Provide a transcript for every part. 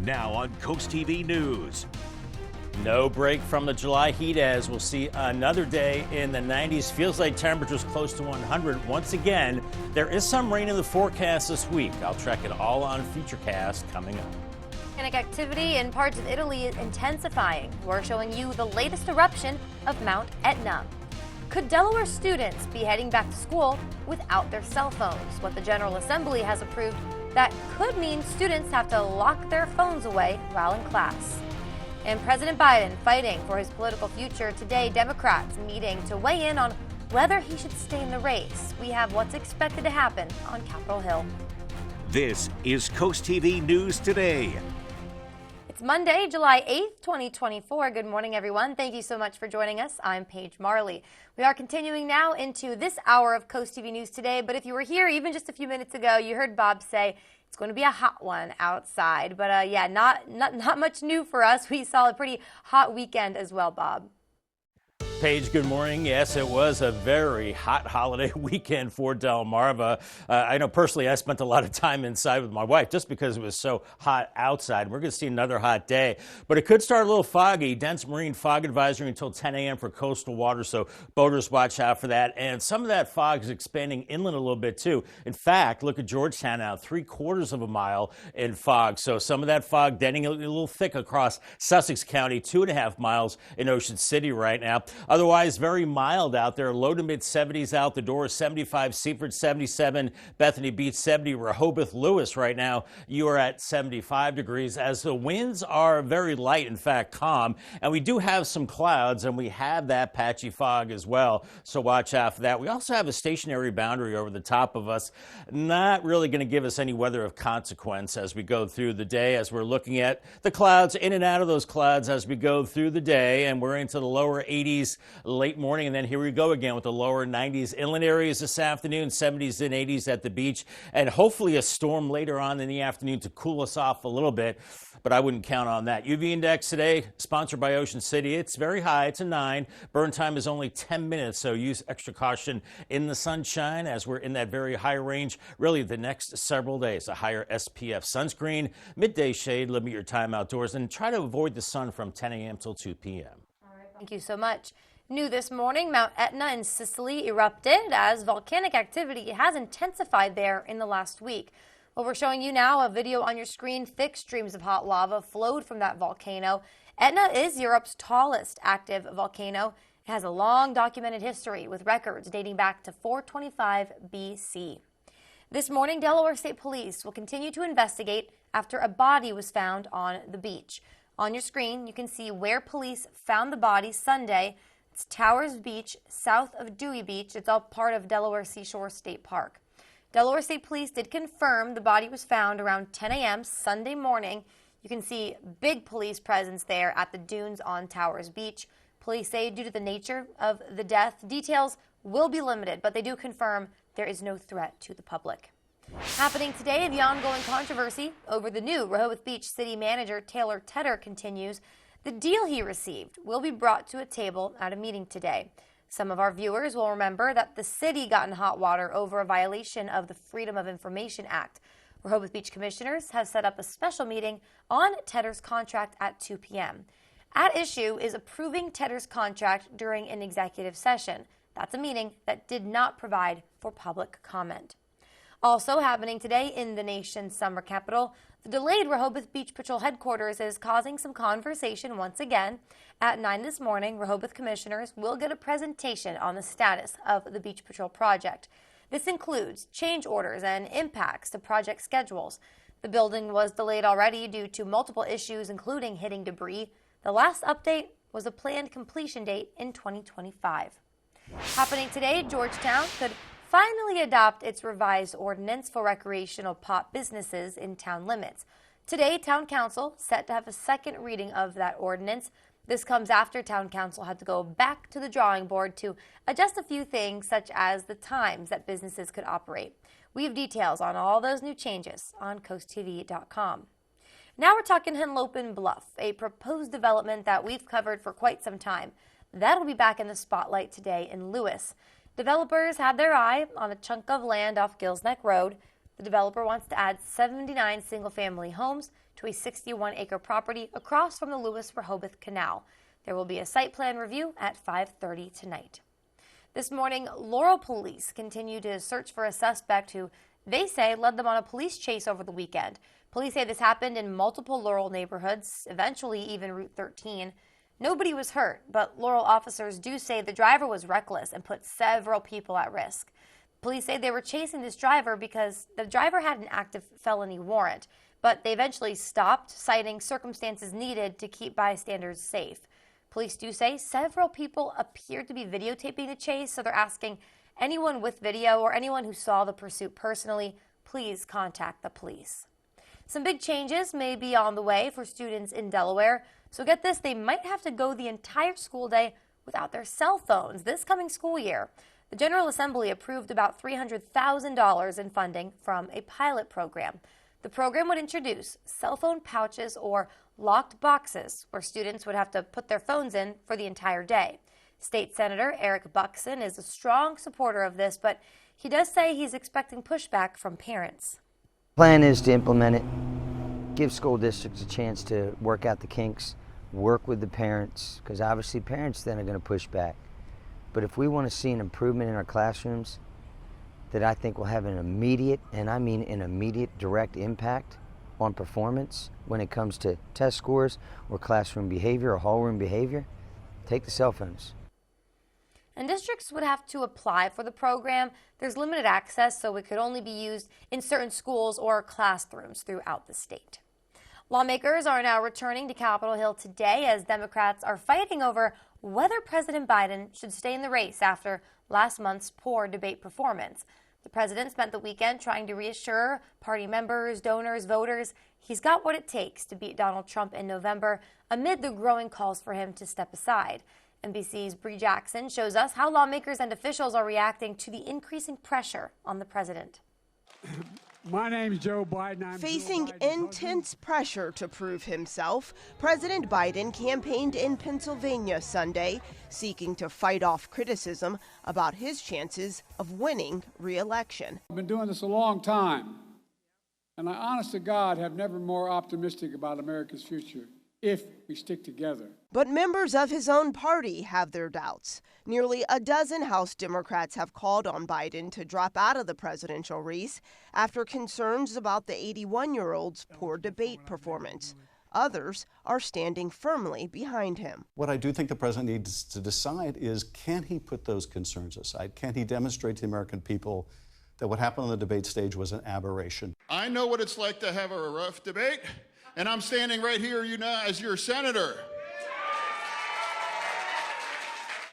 Now on Coast TV News. No break from the July heat as we'll see another day in the 90s. Feels like temperatures close to 100 once again. There is some rain in the forecast this week. I'll track it all on Futurecast coming up. Volcanic activity in parts of Italy is intensifying. We're showing you the latest eruption of Mount Etna. Could Delaware students be heading back to school without their cell phones? What the General Assembly has approved that could mean students have to lock their phones away while in class. And President Biden fighting for his political future. Today, Democrats meeting to weigh in on whether he should stay in the race. We have what's expected to happen on Capitol Hill. This is Coast TV News Today. It's Monday, July 8th, 2024. Good morning, everyone. Thank you so much for joining us. I'm Paige Marley. We are continuing now into this hour of Coast TV News Today. But if you were here even just a few minutes ago, you heard Bob say it's going to be a hot one outside. But yeah, not much new for us. We saw a pretty hot weekend as well, Bob. Paige, good morning. Yes, it was a very hot holiday weekend for Delmarva. I know personally I spent a lot of time inside with my wife just because it was so hot outside. We're going to see another hot day, but it could start a little foggy. Dense marine fog advisory until 10 a.m. for coastal waters, so boaters watch out for that. And some of that fog is expanding inland a little bit too. In fact, look at Georgetown now, 3/4 of a mile in fog. So some of that fog getting a little thick across Sussex County, 2.5 miles in Ocean City right now. Otherwise, very mild out there. Low to mid 70s out the door. 75 Seaford, 77 Bethany Beach, 70 Rehoboth Lewis. Right now, you are at 75 degrees as the winds are very light, in fact, calm. And we do have some clouds and we have that patchy fog as well. So watch out for that. We also have a stationary boundary over the top of us. Not really going to give us any weather of consequence as we go through the day, as we're looking at the clouds in and out of those clouds as we go through the day. And we're into the lower 80s late morning, and then here we go again with the lower 90s inland areas this afternoon, 70s and 80s at the beach, and hopefully a storm later on in the afternoon to cool us off a little bit, but I wouldn't count on that. UV index today, sponsored by Ocean City. It's very high. It's a 9. Burn time is only 10 minutes, so use extra caution in the sunshine as we're in that very high range, really the next several days. A higher SPF sunscreen, midday shade, limit your time outdoors, and try to avoid the sun from 10 a.m. till 2 p.m. All right, thank you so much. New this morning, Mount Etna in Sicily erupted as volcanic activity has intensified there in the last week. Well, we're showing you now a video on your screen. Thick streams of hot lava flowed from that volcano. Etna is Europe's tallest active volcano. It has a long documented history with records dating back to 425 BC. This morning, Delaware State Police will continue to investigate after a body was found on the beach. On your screen, you can see where police found the body Sunday. It's Towers Beach, south of Dewey Beach. It's all part of Delaware Seashore State Park. Delaware State Police did confirm the body was found around 10 a.m. Sunday morning. You can see big police presence there at the dunes on Towers Beach. Police say due to the nature of the death, details will be limited, but they do confirm there is no threat to the public. Happening today, the ongoing controversy over the new Rehoboth Beach City Manager Taylor Tedder continues. The deal he received will be brought to a table at a meeting today. Some of our viewers will remember that the city got in hot water over a violation of the Freedom of Information Act. Rehoboth Beach commissioners have set up a special meeting on Tedder's contract at 2 p.m. At issue is approving Tedder's contract during an executive session. That's a meeting that did not provide for public comment. Also happening today in the nation's summer capital, the delayed Rehoboth Beach Patrol headquarters is causing some conversation once again. At 9 this morning, Rehoboth commissioners will get a presentation on the status of the Beach Patrol project. This includes change orders and impacts to project schedules. The building was delayed already due to multiple issues, including hitting debris. The last update was a planned completion date in 2025. Happening today, Georgetown could finally adopt its revised ordinance for recreational pot businesses in town limits. Today, Town Council set to have a second reading of that ordinance. This comes after Town Council had to go back to the drawing board to adjust a few things, such as the times that businesses could operate. We have details on all those new changes on CoastTV.com. Now we're talking Henlopen Bluff, a proposed development that we've covered for quite some time. That'll be back in the spotlight today in Lewis. Developers had their eye on a chunk of land off Gills Neck Road. The developer wants to add 79 single-family homes to a 61-acre property across from the Lewis-Rehoboth Canal. There will be a site plan review at 5:30 tonight. This morning, Laurel police continue to search for a suspect who they say led them on a police chase over the weekend. Police say this happened in multiple Laurel neighborhoods, eventually even Route 13. Nobody was hurt, but Laurel officers do say the driver was reckless and put several people at risk. Police say they were chasing this driver because the driver had an active felony warrant, but they eventually stopped, citing circumstances needed to keep bystanders safe. Police do say several people appeared to be videotaping the chase, so they're asking anyone with video or anyone who saw the pursuit personally, please contact the police. Some big changes may be on the way for students in Delaware. So get this, they might have to go the entire school day without their cell phones this coming school year. The General Assembly approved about $300,000 in funding from a pilot program. The program would introduce cell phone pouches or locked boxes where students would have to put their phones in for the entire day. State Senator Eric Buxton is a strong supporter of this, but he does say he's expecting pushback from parents. Plan is to implement it, give school districts a chance to work out the kinks, work with the parents, because obviously parents then are going to push back. But if we want to see an improvement in our classrooms that I think will have an immediate, and I mean an immediate direct impact on performance when it comes to test scores or classroom behavior or hallroom behavior, take the cell phones. And districts would have to apply for the program. There's limited access, so it could only be used in certain schools or classrooms throughout the state. Lawmakers are now returning to Capitol Hill today as Democrats are fighting over whether President Biden should stay in the race after last month's poor debate performance. The president spent the weekend trying to reassure party members, donors, voters he's got what it takes to beat Donald Trump in November amid the growing calls for him to step aside. NBC's Bree Jackson shows us how lawmakers and officials are reacting to the increasing pressure on the president. My name's Joe Biden. Facing intense pressure to prove himself, President Biden campaigned in Pennsylvania Sunday, seeking to fight off criticism about his chances of winning re-election. I've been doing this a long time, and I, honest to God, have never been more optimistic about America's future if we stick together. But members of his own party have their doubts. Nearly a dozen House Democrats have called on Biden to drop out of the presidential race after concerns about the 81-year-old's poor debate performance. Others are standing firmly behind him. What I do think the president needs to decide is, can he put those concerns aside? Can he demonstrate to the American people that what happened on the debate stage was an aberration? I know what it's like to have a rough debate, and I'm standing right here, as your senator.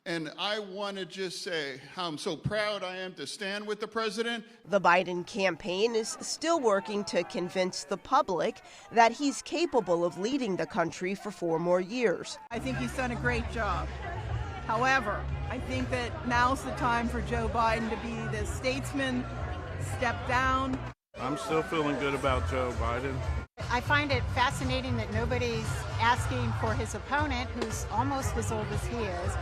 And I want to just say how I'm so proud I am to stand with the president. The Biden campaign is still working to convince the public that he's capable of leading the country for 4 more years. I think he's done a great job. However, I think that now's the time for Joe Biden to be the statesman, step down. I'm still feeling good about Joe Biden. I find it fascinating that nobody's asking for his opponent, who's almost as old as he is,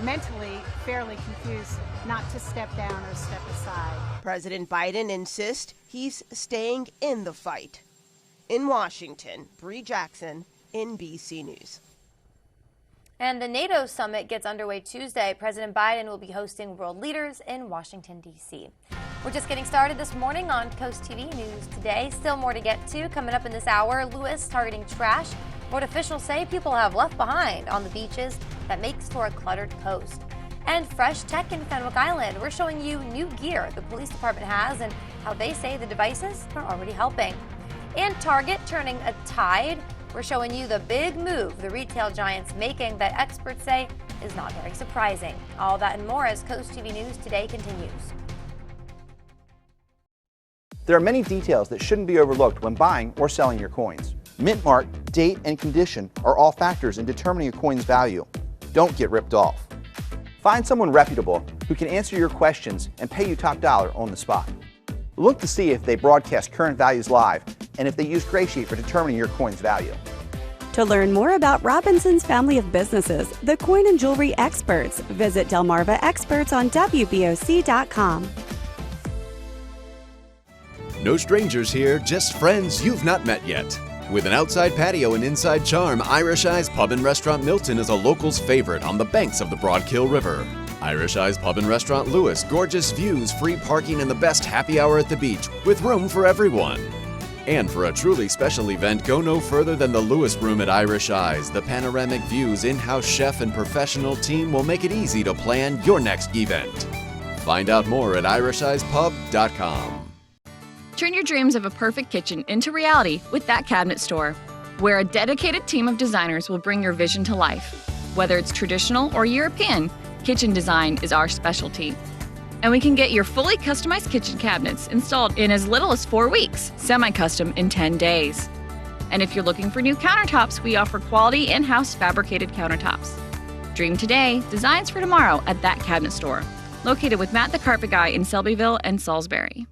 mentally fairly confused, not to step down or step aside. President Biden insists he's staying in the fight. In Washington, Bree Jackson, NBC News. And the NATO summit gets underway Tuesday. President Biden will be hosting world leaders in Washington, D.C. We're just getting started this morning on CoastTV News Today. Still more to get to coming up in this hour. Lewis targeting trash. What officials say people have left behind on the beaches that makes for a cluttered coast. And fresh tech in Fenwick Island. We're showing you new gear the police department has and how they say the devices are already helping. And Target turning a tide. We're showing you the big move the retail giant's making that experts say is not very surprising. All that and more as CoastTV News Today continues. There are many details that shouldn't be overlooked when buying or selling your coins. Mint mark, date, and condition are all factors in determining a coin's value. Don't get ripped off. Find someone reputable who can answer your questions and pay you top dollar on the spot. Look to see if they broadcast current values live and if they use Graysheet for determining your coin's value. To learn more about Robinson's family of businesses, the coin and jewelry experts, visit Delmarva Experts on WBOC.com. No strangers here, just friends you've not met yet. With an outside patio and inside charm, Irish Eyes Pub and Restaurant Milton is a local's favorite on the banks of the Broadkill River. Irish Eyes Pub and Restaurant Lewis, gorgeous views, free parking, and the best happy hour at the beach, with room for everyone. And for a truly special event, go no further than the Lewis Room at Irish Eyes. The panoramic views, in-house chef, and professional team will make it easy to plan your next event. Find out more at irisheyespub.com. Turn your dreams of a perfect kitchen into reality with That Cabinet Store, where a dedicated team of designers will bring your vision to life. Whether it's traditional or European, kitchen design is our specialty. And we can get your fully customized kitchen cabinets installed in as little as 4 weeks, semi-custom in 10 days. And if you're looking for new countertops, we offer quality in-house fabricated countertops. Dream today, designs for tomorrow at That Cabinet Store, located with Matt the Carpet Guy in Selbyville and Salisbury.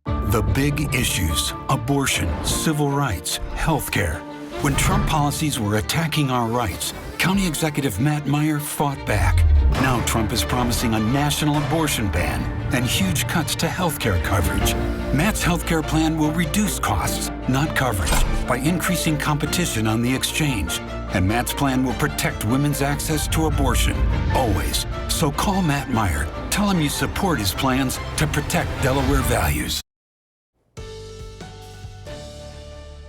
The big issues: abortion, civil rights, healthcare. When Trump policies were attacking our rights, County Executive Matt Meyer fought back. Now Trump is promising a national abortion ban and huge cuts to healthcare coverage. Matt's healthcare plan will reduce costs, not coverage, by increasing competition on the exchange. And Matt's plan will protect women's access to abortion, always. So call Matt Meyer. Tell him you support his plans to protect Delaware values.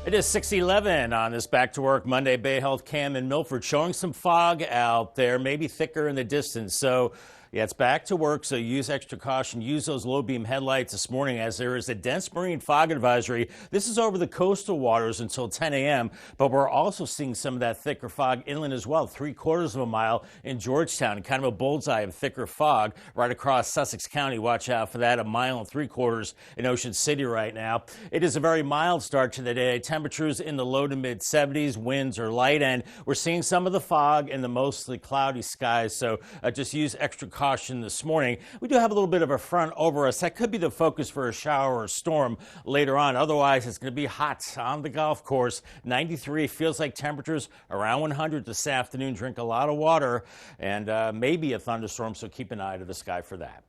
It is 6:11 on this Back to Work Monday. Bay Health Cam in Milford showing some fog out there, maybe thicker in the distance. So, yeah, it's back to work, so use extra caution. Use those low beam headlights this morning as there is a dense marine fog advisory. This is over the coastal waters until 10 a.m., but we're also seeing some of that thicker fog inland as well, 3/4 of a mile in Georgetown, kind of a bullseye of thicker fog right across Sussex County. Watch out for that, 1.75 miles in Ocean City right now. It is a very mild start to the day. Temperatures in the low to mid 70s, winds are light, and we're seeing some of the fog in the mostly cloudy skies, so just use extra caution this morning. We do have a little bit of a front over us. That could be the focus for a shower or storm later on. Otherwise, it's going to be hot on the golf course. 93 feels like temperatures around 100 this afternoon. Drink a lot of water and maybe a thunderstorm, so keep an eye to the sky for that.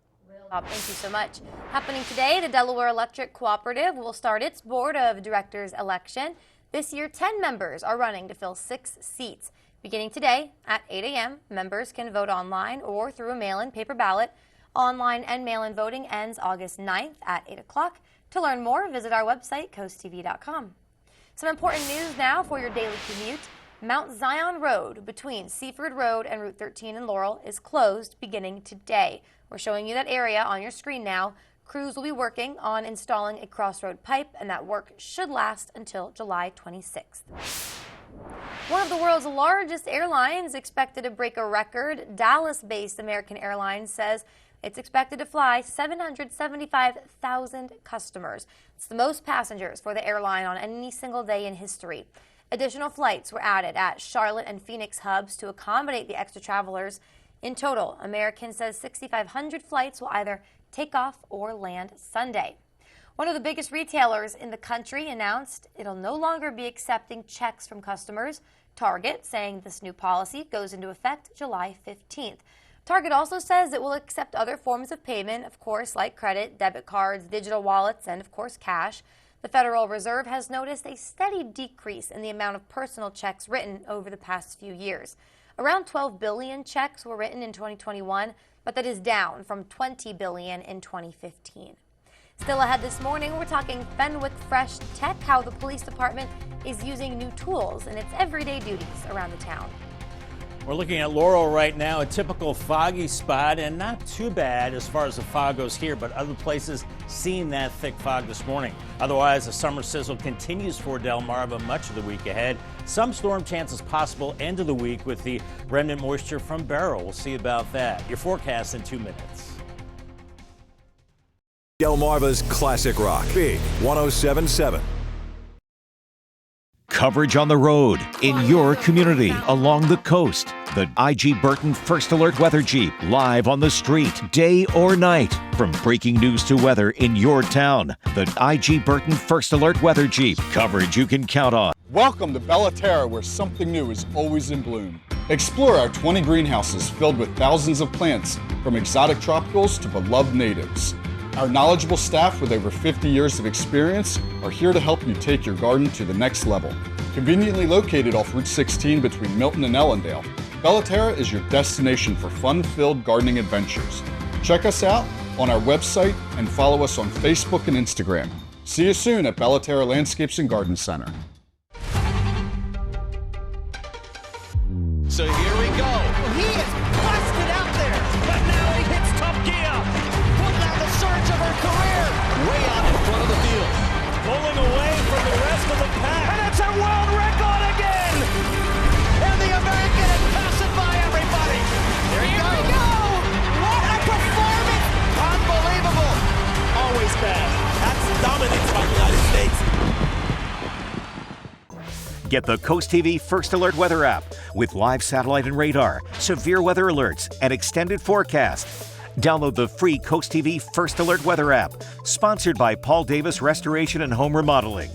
Thank you so much. Happening today, the Delaware Electric Cooperative will start its board of directors election. This year, 10 members are running to fill 6 seats. Beginning today at 8 a.m., members can vote online or through a mail-in paper ballot. Online and mail-in voting ends August 9th at 8 o'clock. To learn more, visit our website, CoastTV.com. Some important news now for your daily commute. Mount Zion Road between Seaford Road and Route 13 in Laurel is closed beginning today. We're showing you that area on your screen now. Crews will be working on installing a crossroad pipe, and that work should last until July 26th. One of the world's largest airlines expected to break a record. Dallas-based American Airlines says it's expected to fly 775,000 customers. It's the most passengers for the airline on any single day in history. Additional flights were added at Charlotte and Phoenix hubs to accommodate the extra travelers. In total, American says 6,500 flights will either take off or land Sunday. One of the biggest retailers in the country announced it'll no longer be accepting checks from customers. Target saying this new policy goes into effect July 15th. Target also says it will accept other forms of payment, of course, like credit, debit cards, digital wallets, and of course cash. The Federal Reserve has noticed a steady decrease in the amount of personal checks written over the past few years. Around 12 billion checks were written in 2021, but that is down from 20 billion in 2015. Still ahead this morning, we're talking Fenwick Fresh Tech, how the police department is using new tools in its everyday duties around the town. We're looking at Laurel right now, a typical foggy spot, and not too bad as far as the fog goes here, but other places seeing that thick fog this morning. Otherwise, the summer sizzle continues for Delmarva much of the week ahead. Some storm chances possible end of the week with the remnant moisture from Beryl. We'll see about that. Your forecast in 2 minutes. Delmarva's Classic Rock, Big 107.7. Coverage on the road, in your community, along the coast. The I.G. Burton First Alert Weather Jeep, live on the street, day or night. From breaking news to weather in your town. The I.G. Burton First Alert Weather Jeep, coverage you can count on. Welcome to Bella Terra, where something new is always in bloom. Explore our 20 greenhouses filled with thousands of plants, from exotic tropicals to beloved natives. Our knowledgeable staff with over 50 years of experience are here to help you take your garden to the next level. Conveniently located off Route 16 between Milton and Ellendale, Bellaterra is your destination for fun-filled gardening adventures. Check us out on our website and follow us on Facebook and Instagram. See you soon at Bellaterra Landscapes and Garden Center. So here we go. He is busted out there, but now he hits top gear. Putting out the surge of her career. Way out in front of the field. Pulling away from the rest of the pack. And it's a world record again. And the American is passing by everybody. There you go. What a performance. Unbelievable. Always fast. That's dominance by the United States. Get the CoastTV First Alert weather app with live satellite and radar, severe weather alerts, and extended forecast. Download the free CoastTV First Alert weather app, sponsored by Paul Davis Restoration and Home Remodeling.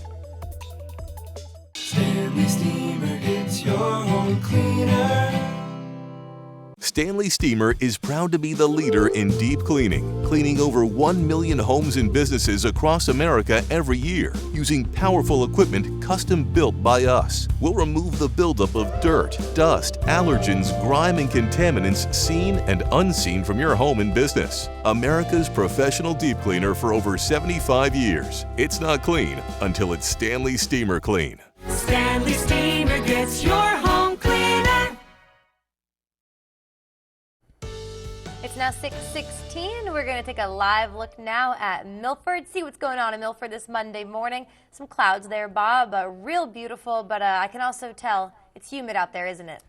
Stanley Steamer gets your home cleaner. Stanley Steamer is proud to be the leader in deep cleaning, cleaning over 1 million homes and businesses across America every year, using powerful equipment custom built by us. We'll remove the buildup of dirt, dust, allergens, grime, and contaminants seen and unseen from your home and business. America's professional deep cleaner for over 75 years. It's not clean until it's Stanley Steamer Clean. Stanley Steamer gets your home cleaner. It's now 6:16. We're going to take a live look now at Milford, see what's going on in Milford this Monday morning. Some clouds there, Bob. Real beautiful, but I can also tell it's humid out there, isn't it?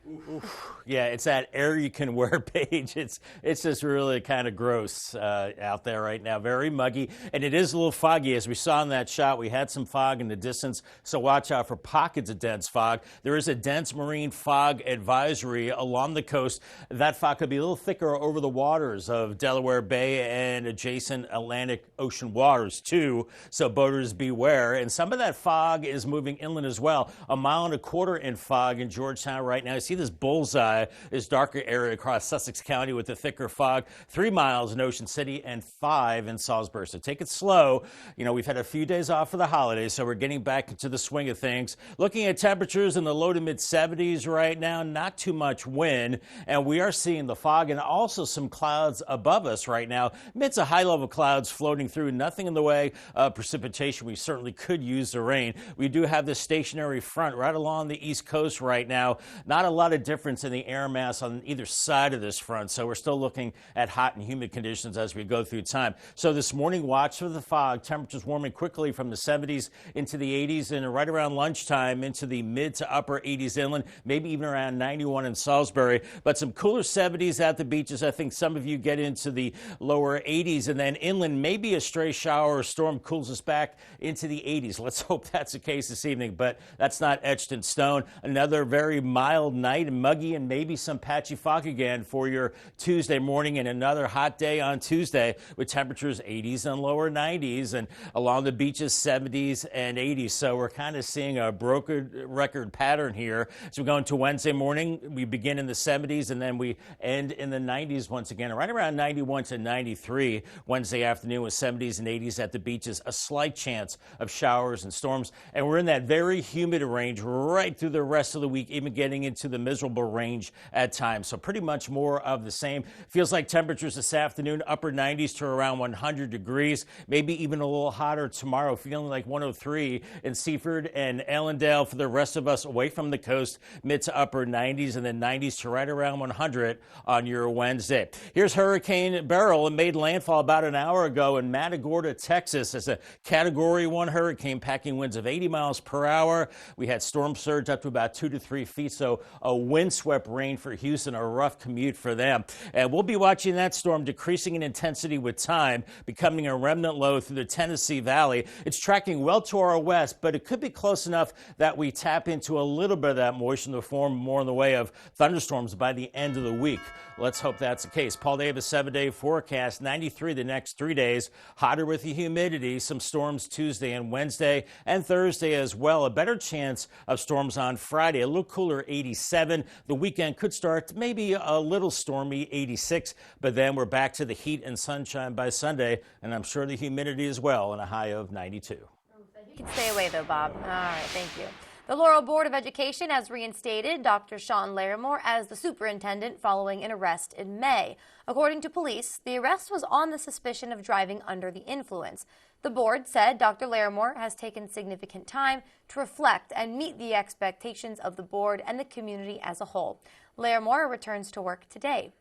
Yeah, it's that air you can wear, Paige. It's just really kind of gross out there right now. Very muggy, and it is a little foggy. As we saw in that shot, we had some fog in the distance, so watch out for pockets of dense fog. There is a dense marine fog advisory along the coast. That fog could be a little thicker over the waters of Delaware Bay and adjacent Atlantic Ocean waters, too, so boaters beware. And some of that fog is moving inland as well. 1.25 miles in fog in Georgetown right now. You see this bullseye, this darker area across Sussex County with the thicker fog. 3 miles in Ocean City and 5 in Salisbury. So take it slow. You know, we've had a few days off for the holidays, so we're getting back into the swing of things. Looking at temperatures in the low to mid 70s right now, not too much wind, and we are seeing the fog and also some clouds above us right now. Midst of high level clouds floating through, nothing in the way of precipitation. We certainly could use the rain. We do have this stationary front right along the East Coast right now. Not a lot of difference in the air mass on either side of this front, so we're still looking at hot and humid conditions as we go through time. So this morning, watch for the fog. Temperatures warming quickly from the 70s into the 80s, and right around lunchtime into the mid to upper 80s inland, maybe even around 91 in Salisbury. But some cooler 70s at the beaches. I think some of you get into the lower 80s, and then inland, maybe a stray shower or storm cools us back into the 80s. Let's hope that's the case this evening, but that's not etched in stone. Another very mild night and muggy and maybe some patchy fog again for your Tuesday morning, and another hot day on Tuesday with temperatures 80s and lower 90s, and along the beaches 70s and 80s. So we're kind of seeing a broken record pattern here. So we go into Wednesday morning, we begin in the 70s and then we end in the 90s once again, right around 91 to 93. Wednesday afternoon with 70s and 80s at the beaches, a slight chance of showers and storms, and we're in that very humid range right through the rest of the week, even getting into the miserable range at times. So pretty much more of the same. Feels like temperatures this afternoon, upper 90s to around 100 degrees, maybe even a little hotter tomorrow, feeling like 103 in Seaford and Ellendale. For the rest of us away from the coast, mid to upper 90s, and then 90s to right around 100 on your Wednesday. Here's Hurricane Beryl. It made landfall about an hour ago in Matagorda, Texas, as a Category 1 hurricane, packing winds of 80 miles per hour. We had storm surge up to about 2 to 3 feet, so a windswept rain for Houston, a rough commute for them. And we'll be watching that storm decreasing in intensity with time, becoming a remnant low through the Tennessee Valley. It's tracking well to our west, but it could be close enough that we tap into a little bit of that moisture to form more in the way of thunderstorms by the end of the week. Let's hope that's the case. Paul Davis 7-day forecast, 93 the next 3 days. Hotter with the humidity, some storms Tuesday and Wednesday and Thursday as well. A better chance of storms on Friday. a little cooler 87. The weekend could start maybe a little stormy 86, but then we're back to the heat and sunshine by Sunday, and I'm sure the humidity as well, and a high of 92. You can stay away though, Bob. All right, thank you. The Laurel Board of Education has reinstated Dr. Sean Larimore as the superintendent following an arrest in May. According to police, the arrest was on the suspicion of driving under the influence. The board said Dr. Larimore has taken significant time to reflect and meet the expectations of the board and the community as a whole. Larimore returns to work today.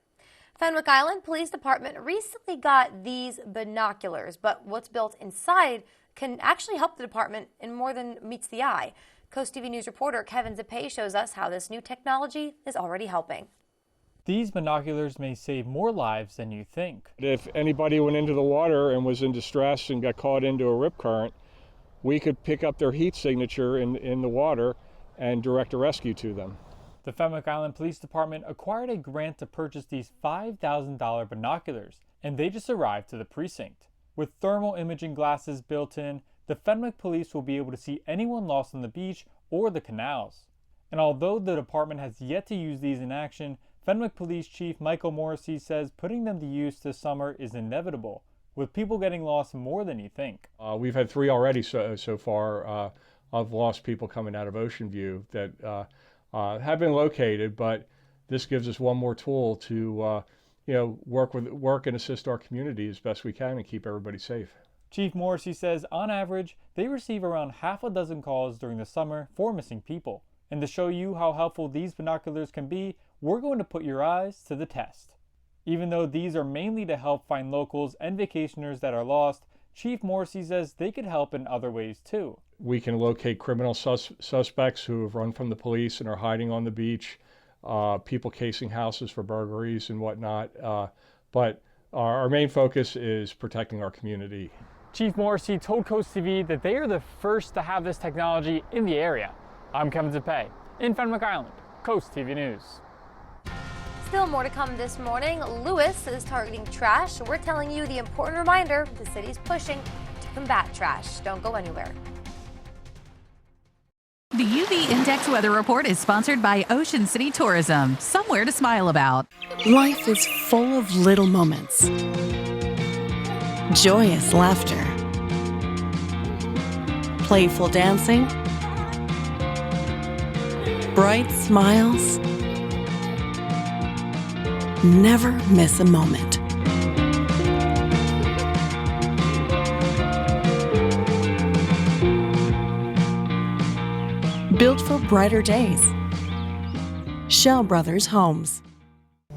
Fenwick Island Police Department recently got these binoculars, but what's built inside can actually help the department in more than meets the eye. CoastTV News reporter Kevin Zappé shows us how this new technology is already helping. These binoculars may save more lives than you think. If anybody went into the water and was in distress and got caught into a rip current, we could pick up their heat signature in the water and direct a rescue to them. The Fenwick Island Police Department acquired a grant to purchase these $5,000 binoculars, and they just arrived to the precinct. With thermal imaging glasses built in, the Fenwick police will be able to see anyone lost on the beach or the canals. And although the department has yet to use these in action, Fenwick Police Chief Michael Morrissey says putting them to use this summer is inevitable, with people getting lost more than you think. We've had 3 already so far of lost people coming out of Ocean View that have been located, but this gives us one more tool to work and assist our community as best we can and keep everybody safe. Chief Morrissey says on average, they receive around half a dozen calls during the summer for missing people. And to show you how helpful these binoculars can be, we're going to put your eyes to the test. Even though these are mainly to help find locals and vacationers that are lost, Chief Morrissey says they could help in other ways too. We can locate criminal suspects who have run from the police and are hiding on the beach, people casing houses for burglaries and whatnot. But our main focus is protecting our community. Chief Morrissey told CoastTV that they are the first to have this technology in the area. I'm Kevin Zappé in Fenwick Island, CoastTV News. Still more to come this morning. Lewis is targeting trash. We're telling you the important reminder the city's pushing to combat trash. Don't go anywhere. The UV Index Weather Report is sponsored by Ocean City Tourism. Somewhere to smile about. Life is full of little moments. Joyous laughter. Playful dancing. Bright smiles. Never miss a moment. Built for brighter days. Shell Brothers Homes.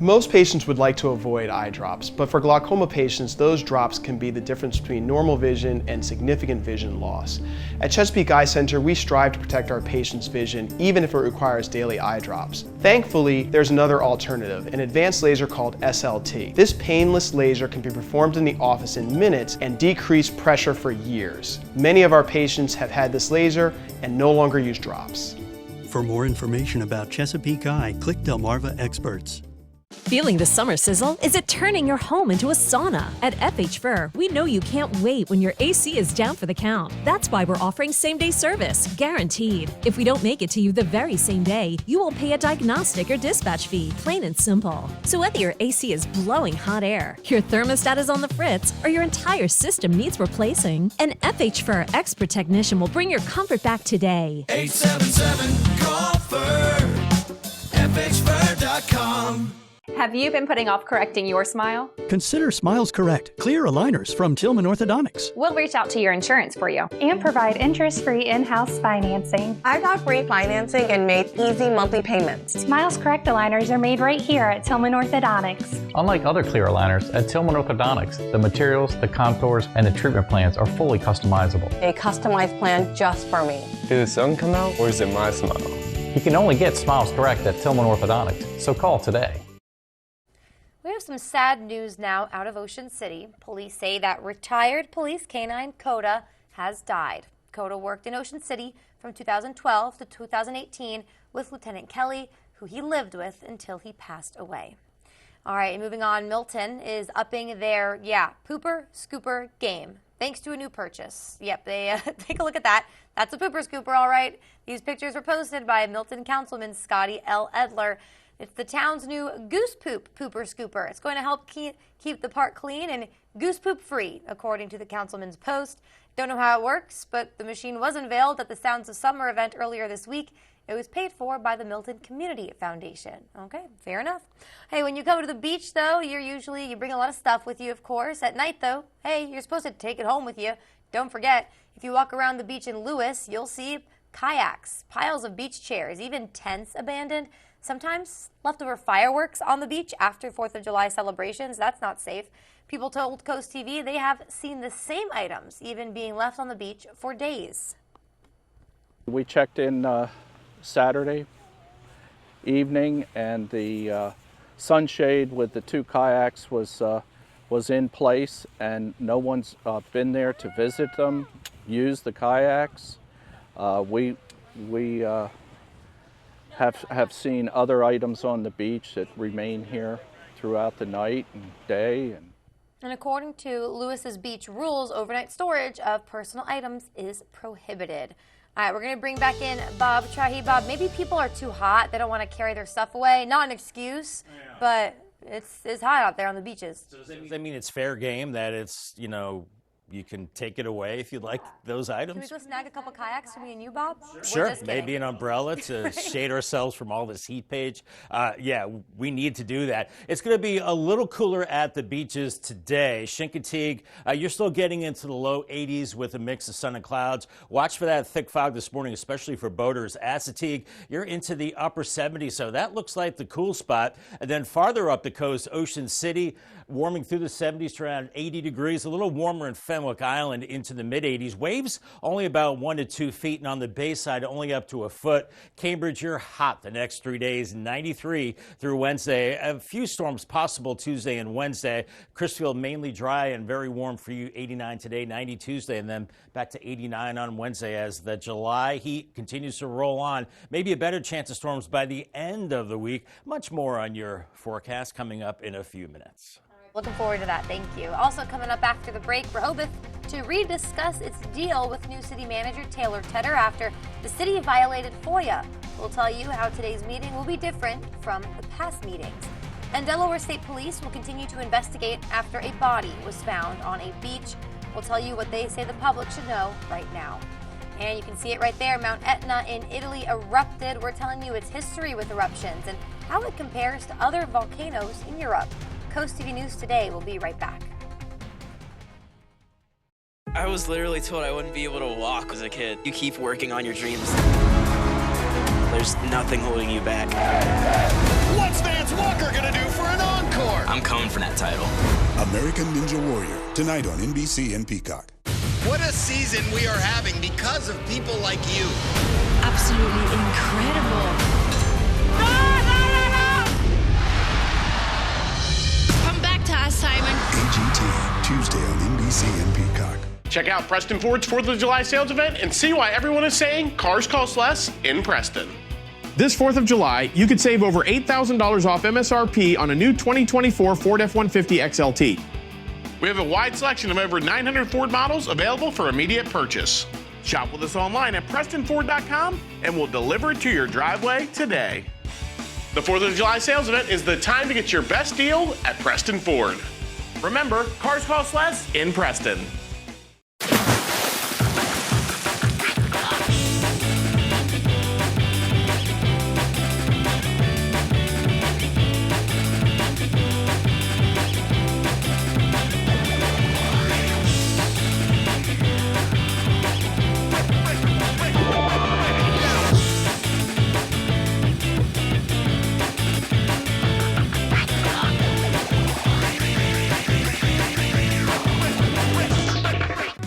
Most patients would like to avoid eye drops, but for glaucoma patients, those drops can be the difference between normal vision and significant vision loss. At Chesapeake Eye Center, we strive to protect our patients' vision, even if it requires daily eye drops. Thankfully, there's another alternative, an advanced laser called SLT. This painless laser can be performed in the office in minutes and decrease pressure for years. Many of our patients have had this laser and no longer use drops. For more information about Chesapeake Eye, click Delmarva Experts. Feeling the summer sizzle? Is it turning your home into a sauna? At FH Fur, we know you can't wait when your AC is down for the count. That's why we're offering same-day service, guaranteed. If we don't make it to you the very same day, you will pay a diagnostic or dispatch fee, plain and simple. So whether your AC is blowing hot air, your thermostat is on the fritz, or your entire system needs replacing, an FH Fur expert technician will bring your comfort back today. 877-CALL-FUR, FHFur.com. Have you been putting off correcting your smile? Consider Smiles Correct Clear Aligners from Tillman Orthodontics. We'll reach out to your insurance for you. And provide interest-free in-house financing. I got free financing and made easy monthly payments. Smiles Correct aligners are made right here at Tillman Orthodontics. Unlike other clear aligners, at Tillman Orthodontics, the materials, the contours, and the treatment plans are fully customizable. A customized plan just for me. Did the sun come out or is it my smile? You can only get Smiles Correct at Tillman Orthodontics, so call today. We have some sad news now out of Ocean City. Police say that retired police canine Coda has died. Coda worked in Ocean City from 2012 to 2018 with Lieutenant Kelly, who he lived with until he passed away. All right, moving on, Milton is upping their, pooper scooper game. thanks to a new purchase. Yep, they take a look at that. That's a pooper scooper, all right. These pictures were posted by Milton Councilman Scotty L. Edler. It's the town's new goose poop pooper scooper. It's going to help keep the park clean and goose poop free, according to the councilman's post. Don't know how it works, but the machine was unveiled at the Sounds of Summer event earlier this week. It was paid for by the Milton Community Foundation. Okay, fair enough. Hey, when you come to the beach, though, you bring a lot of stuff with you, of course. At night, though, hey, you're supposed to take it home with you. Don't forget, if you walk around the beach in Lewis, you'll see kayaks, piles of beach chairs, even tents abandoned. Sometimes leftover fireworks on the beach after 4th of July celebrations. That's not safe. People told CoastTV they have seen the same items even being left on the beach for days. We checked in Saturday evening, and the sunshade with the 2 kayaks was in place, and no one's been there to visit them, use the kayaks. We have seen other items on the beach that remain here throughout the night and day. And according to Lewis's beach rules, overnight storage of personal items is prohibited. All right, we're going to bring back in Bob Trahi. Bob, maybe people are too hot. They don't want to carry their stuff away. Not an excuse, but it's hot out there on the beaches. So does that mean it's fair game, that it's, you can take it away if you'd like those items? Can we go snag a couple kayaks for me and you, Bob? Sure, maybe an umbrella to shade ourselves from all this heat, Paige. Yeah, we need to do that. It's going to be a little cooler at the beaches today. Chincoteague, you're still getting into the low 80s with a mix of sun and clouds. Watch for that thick fog this morning, especially for boaters. Assateague, you're into the upper 70s, so that looks like the cool spot. And then farther up the coast, Ocean City, warming through the 70s to around 80 degrees, a little warmer in Fenwick Island into the mid-80s. Waves only about 1 to 2 feet, and on the bay side only up to a foot. Cambridge, you're hot the next 3 days, 93 through Wednesday. A few storms possible Tuesday and Wednesday. Crisfield mainly dry and very warm for you, 89 today, 90 Tuesday, and then back to 89 on Wednesday as the July heat continues to roll on. Maybe a better chance of storms by the end of the week. Much more on your forecast coming up in a few minutes. Looking forward to that. Thank you. Also coming up after the break, Rehoboth to rediscuss its deal with new city manager Taylor Tedder after the city violated FOIA. We'll tell you how today's meeting will be different from the past meetings. And Delaware State Police will continue to investigate after a body was found on a beach. We'll tell you what they say the public should know right now. And you can see it right there. Mount Etna in Italy erupted. We're telling you its history with eruptions and how it compares to other volcanoes in Europe. CoastTV News Today will be right back. I was literally told I wouldn't be able to walk as a kid. You keep working on your dreams. There's nothing holding you back. What's Vance Walker gonna do for an encore? I'm coming for that title. American Ninja Warrior, tonight on NBC and Peacock. What a season we are having because of people like you. Absolutely incredible. Come back to us, Simon. AGT, Tuesday on NBC and Peacock. Check out Preston Ford's 4th of July sales event and see why everyone is saying cars cost less in Preston. This 4th of July, you could save over $8,000 off MSRP on a new 2024 Ford F-150 XLT. We have a wide selection of over 900 Ford models available for immediate purchase. Shop with us online at PrestonFord.com and we'll deliver it to your driveway today. The 4th of July sales event is the time to get your best deal at Preston Ford. Remember, cars cost less in Preston.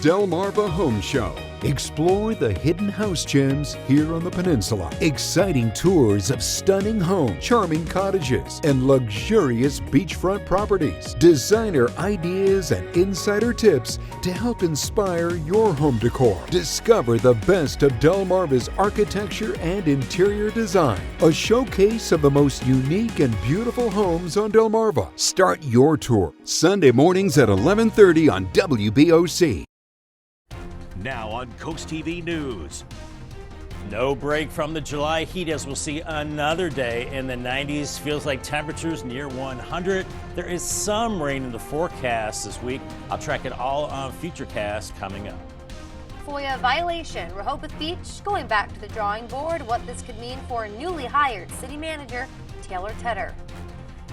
Delmarva Home Show. Explore the hidden house gems here on the peninsula. Exciting tours of stunning homes, charming cottages, and luxurious beachfront properties. Designer ideas and insider tips to help inspire your home decor. Discover the best of Delmarva's architecture and interior design. A showcase of the most unique and beautiful homes on Delmarva. Start your tour Sunday mornings at 11:30 on WBOC. Now on CoastTV News. No break from the July heat as we'll see another day in the 90s. Feels like temperatures near 100. There is some rain in the forecast this week. I'll track it all on Futurecast coming up. FOIA violation. Rehoboth Beach going back to the drawing board. What this could mean for newly hired city manager Taylor Tedder.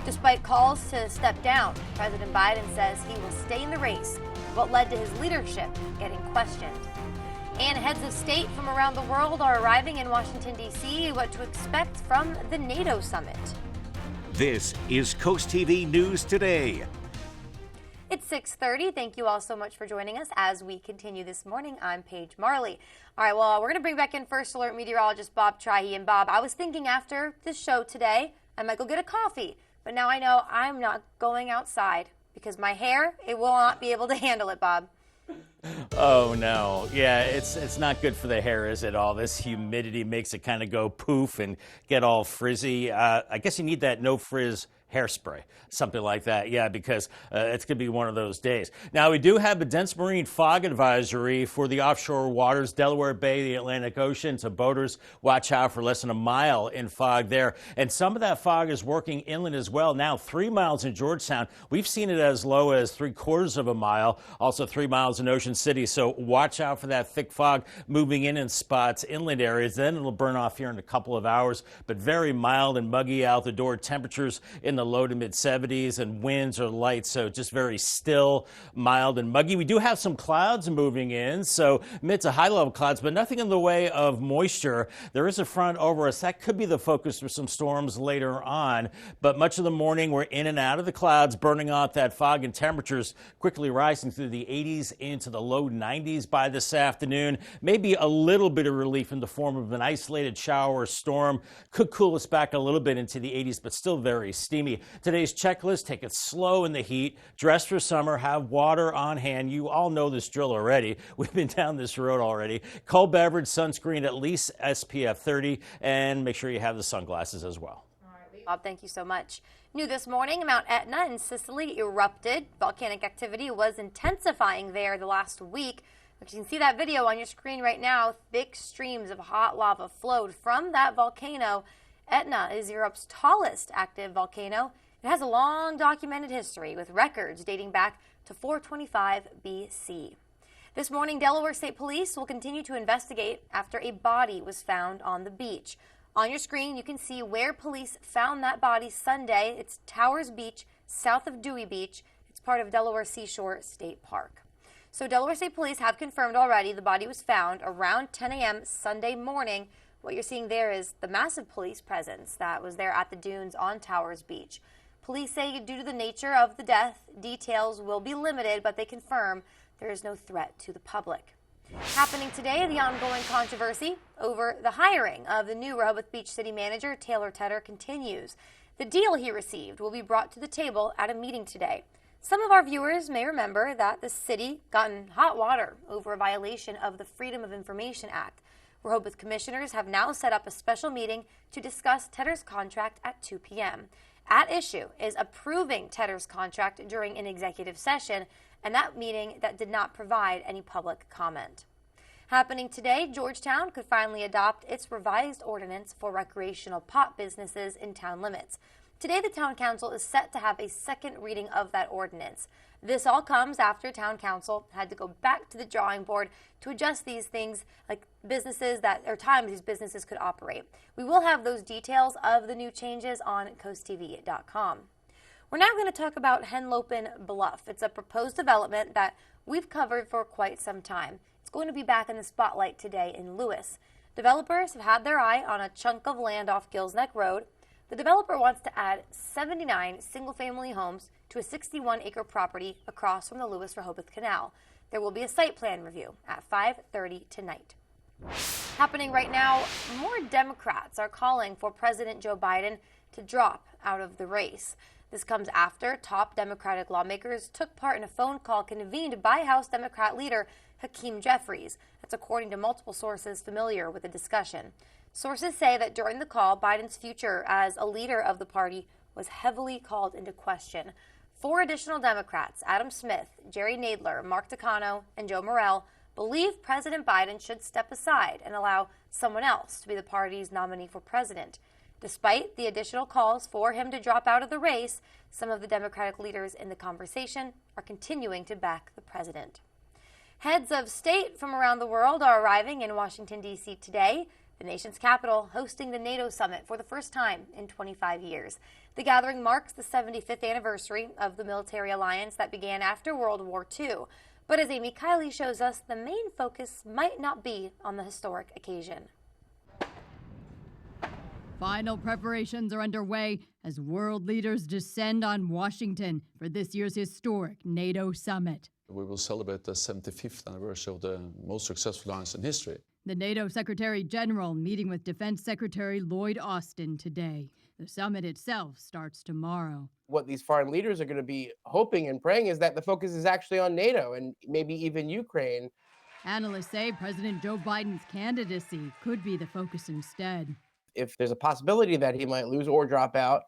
Despite calls to step down, President Biden says he will stay in the race. What led to his leadership getting questioned. And heads of state from around the world are arriving in Washington, D.C. What to expect from the NATO summit. This is CoastTV News Today. It's 6:30. Thank you all so much for joining us as we continue this morning. I'm Paige Marley. All right, well, we're going to bring back in First Alert meteorologist Bob Trahey. And Bob, I was thinking after this show today, I might go get a coffee. But now I know I'm not going outside because my hair, it will not be able to handle it, Bob. Oh no, yeah, it's not good for the hair, is it? All this humidity makes it kind of go poof and get all frizzy. I guess you need that no frizz hairspray, something like that. Yeah, because it's going to be one of those days. Now, we do have a dense marine fog advisory for the offshore waters, Delaware Bay, the Atlantic Ocean. So boaters, watch out for less than a mile in fog there. And some of that fog is working inland as well. Now, 3 miles in Georgetown. We've seen it as low as 3/4 of a mile. Also 3 miles in Ocean City. So watch out for that thick fog moving in spots, inland areas. Then it'll burn off here in a couple of hours. But very mild and muggy out the door. Temperatures in the low to mid 70s and winds are light, so just very still, mild and muggy. We do have some clouds moving in, so mid to high level clouds, but nothing in the way of moisture. There is a front over us. That could be the focus for some storms later on, but much of the morning we're in and out of the clouds, burning off that fog, and temperatures quickly rising through the 80s into the low 90s by this afternoon. Maybe a little bit of relief in the form of an isolated shower or storm. Could cool us back a little bit into the 80s, but still very steamy. Today's checklist: take it slow in the heat, dress for summer, have water on hand. You all know this drill already. We've been down this road already. Cold beverage, sunscreen, at least SPF 30, and make sure you have the sunglasses as well. All right, Bob, thank you so much. New this morning, Mount Etna in Sicily erupted. Volcanic activity was intensifying there the last week. You can see that video on your screen right now. Thick streams of hot lava flowed from that volcano. Etna is Europe's tallest active volcano. It has a long documented history with records dating back to 425 BC. This morning, Delaware State Police will continue to investigate after a body was found on the beach. On your screen, you can see where police found that body Sunday. It's Towers Beach, south of Dewey Beach. It's part of Delaware Seashore State Park. So Delaware State Police have confirmed already the body was found around 10 a.m. Sunday morning. What you're seeing there is the massive police presence that was there at the dunes on Towers Beach. Police say due to the nature of the death, details will be limited, but they confirm there is no threat to the public. Happening today, the ongoing controversy over the hiring of the new Rehoboth Beach city manager, Taylor Tedder, continues. The deal he received will be brought to the table at a meeting today. Some of our viewers may remember that the city got in hot water over a violation of the Freedom of Information Act. Rehoboth commissioners have now set up a special meeting to discuss Tedder's contract at 2 p.m. At issue is approving Tedder's contract during an executive session, and that meeting that did not provide any public comment. Happening today, Georgetown could finally adopt its revised ordinance for recreational pot businesses in town limits. Today, the town council is set to have a second reading of that ordinance. This all comes after town council had to go back to the drawing board to adjust these things, like businesses or times these businesses could operate. We will have those details of the new changes on CoastTV.com. We're now going to talk about Henlopen Bluff. It's a proposed development that we've covered for quite some time. It's going to be back in the spotlight today in Lewis. Developers have had their eye on a chunk of land off Gills Neck Road. The developer wants to add 79 single-family homes to a 61-acre property across from the Lewis-Rehoboth Canal. There will be a site plan review at 5:30 tonight. Happening right now, more Democrats are calling for President Joe Biden to drop out of the race. This comes after top Democratic lawmakers took part in a phone call convened by House Democrat leader Hakeem Jeffries. That's according to multiple sources familiar with the discussion. Sources say that during the call, Biden's future as a leader of the party was heavily called into question. 4 additional Democrats, Adam Smith, Jerry Nadler, Mark Takano, and Joe Morrell, believe President Biden should step aside and allow someone else to be the party's nominee for president. Despite the additional calls for him to drop out of the race, some of the Democratic leaders in the conversation are continuing to back the president. Heads of state from around the world are arriving in Washington, D.C. today, the nation's capital hosting the NATO summit for the first time in 25 years. The gathering marks the 75th anniversary of the military alliance that began after World War II. But as Amy Kiley shows us, the main focus might not be on the historic occasion. Final preparations are underway as world leaders descend on Washington for this year's historic NATO summit. We will celebrate the 75th anniversary of the most successful alliance in history. The NATO Secretary General meeting with Defense Secretary Lloyd Austin today. The summit itself starts tomorrow. What these foreign leaders are going to be hoping and praying is that the focus is actually on NATO and maybe even Ukraine. Analysts say President Joe Biden's candidacy could be the focus instead. If there's a possibility that he might lose or drop out,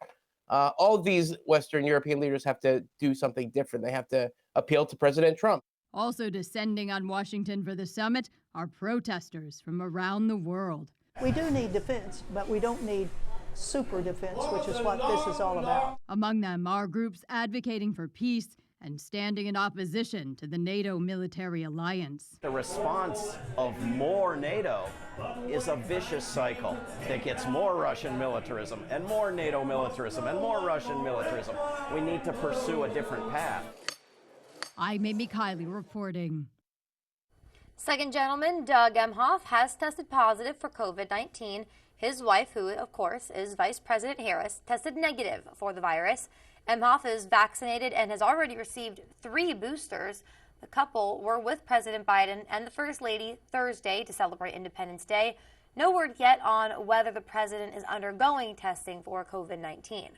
all of these Western European leaders have to do something different. They have to appeal to President Trump. Also descending on Washington for the summit are protesters from around the world. We do need defense, but we don't need super defense, which is what this is all about. Among them are groups advocating for peace and standing in opposition to the NATO military alliance. The response of more NATO is a vicious cycle that gets more Russian militarism and more NATO militarism and more Russian militarism. We need to pursue a different path. I'm Amy Kiley reporting. Second gentleman Doug Emhoff has tested positive for COVID-19. His wife, who of course is Vice President Harris, tested negative for the virus. Emhoff is vaccinated and has already received 3 boosters. The couple were with President Biden and the First Lady Thursday to celebrate Independence Day. No word yet on whether the president is undergoing testing for COVID-19.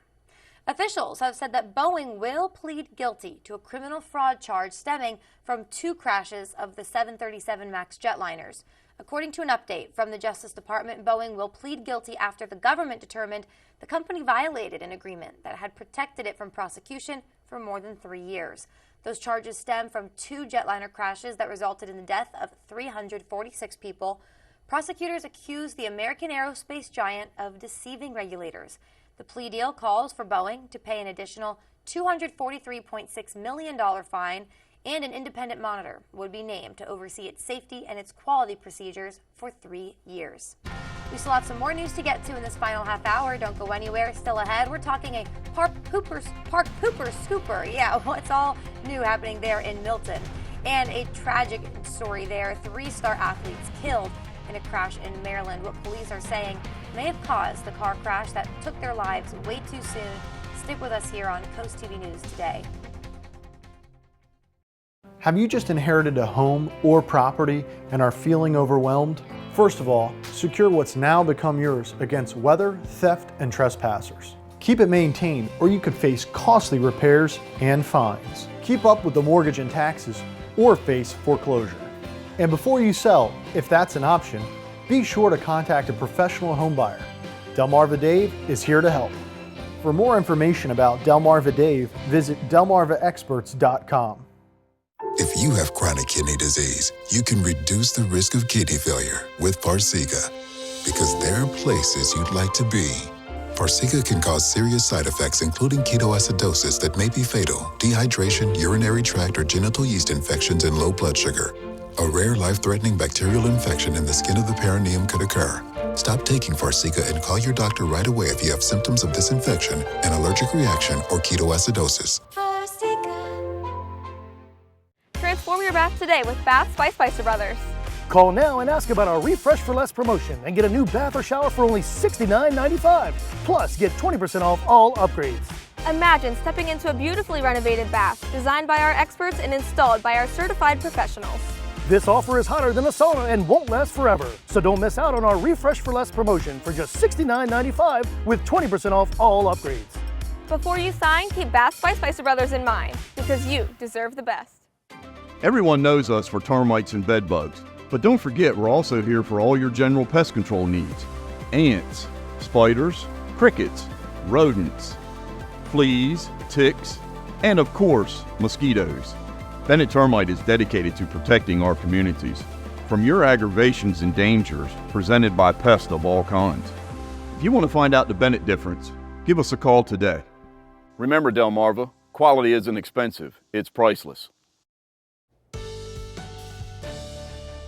Officials have said that Boeing will plead guilty to a criminal fraud charge stemming from 2 crashes of the 737 MAX jetliners. According to an update from the Justice Department, Boeing will plead guilty after the government determined the company violated an agreement that had protected it from prosecution for more than 3 years. Those charges stem from 2 jetliner crashes that resulted in the death of 346 people. Prosecutors accuse the American aerospace giant of deceiving regulators. The plea deal calls for Boeing to pay an additional $243.6 million fine, and an independent monitor would be named to oversee its safety and its quality procedures for 3 years. We still have some more news to get to in this final half hour. Don't go anywhere. Still ahead, we're talking a park pooper scooper. Yeah, what's all new happening there in Milton? And a tragic story there. 3-star athletes killed in a crash in Maryland. What police are saying may have caused the car crash that took their lives way too soon. Stick with us here on CoastTV News Today. Have you just inherited a home or property and are feeling overwhelmed? First of all, secure what's now become yours against weather, theft, and trespassers. Keep it maintained or you could face costly repairs and fines. Keep up with the mortgage and taxes or face foreclosure. And before you sell, if that's an option, be sure to contact a professional home buyer. Delmarva Dave is here to help. For more information about Delmarva Dave, visit delmarvaexperts.com. If you have chronic kidney disease, you can reduce the risk of kidney failure with Farxiga, because there are places you'd like to be. Farxiga can cause serious side effects, including ketoacidosis that may be fatal, dehydration, urinary tract or genital yeast infections, and low blood sugar. A rare life-threatening bacterial infection in the skin of the perineum could occur. Stop taking Farxiga and call your doctor right away if you have symptoms of this infection, an allergic reaction, or ketoacidosis. Transform your bath today with Bath by Spicer Brothers. Call now and ask about our Refresh for Less promotion and get a new bath or shower for only $69.95. Plus, get 20% off all upgrades. Imagine stepping into a beautifully renovated bath designed by our experts and installed by our certified professionals. This offer is hotter than a sauna and won't last forever. So don't miss out on our Refresh for Less promotion for just $69.95 with 20% off all upgrades. Before you sign, keep Bath by Spicer Brothers in mind, because you deserve the best. Everyone knows us for termites and bed bugs, but don't forget we're also here for all your general pest control needs. Ants, spiders, crickets, rodents, fleas, ticks, and of course, mosquitoes. Bennett Termite is dedicated to protecting our communities from your aggravations and dangers presented by pests of all kinds. If you want to find out the Bennett difference, give us a call today. Remember, Delmarva, quality isn't expensive, it's priceless.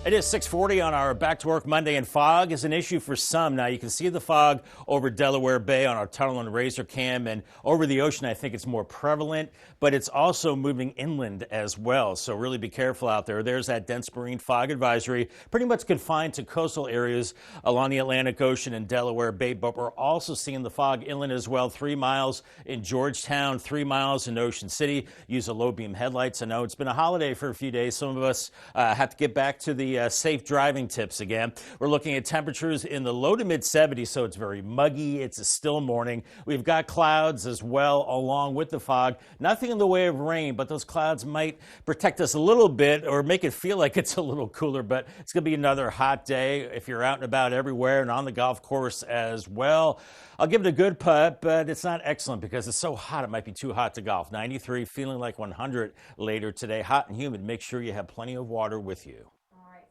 It is 6:40 on our Back to Work Monday, and fog is an issue for some. Now, you can see the fog over Delaware Bay on our tunnel and razor cam, and over the ocean, I think it's more prevalent, but it's also moving inland as well. So really be careful out there. There's that dense marine fog advisory, pretty much confined to coastal areas along the Atlantic Ocean and Delaware Bay, but we're also seeing the fog inland as well. 3 miles in Georgetown, 3 miles in Ocean City. Use a low beam headlights. I know it's been a holiday for a few days. Some of us have to get back to the safe driving tips again. We're looking at temperatures in the low to mid 70s, so it's very muggy. It's a still morning. We've got clouds as well along with the fog. Nothing in the way of rain, but those clouds might protect us a little bit or make it feel like it's a little cooler, but it's going to be another hot day if you're out and about everywhere and on the golf course as well. I'll give it a good putt, but it's not excellent because it's so hot it might be too hot to golf. 93, feeling like 100 later today. Hot and humid. Make sure you have plenty of water with you.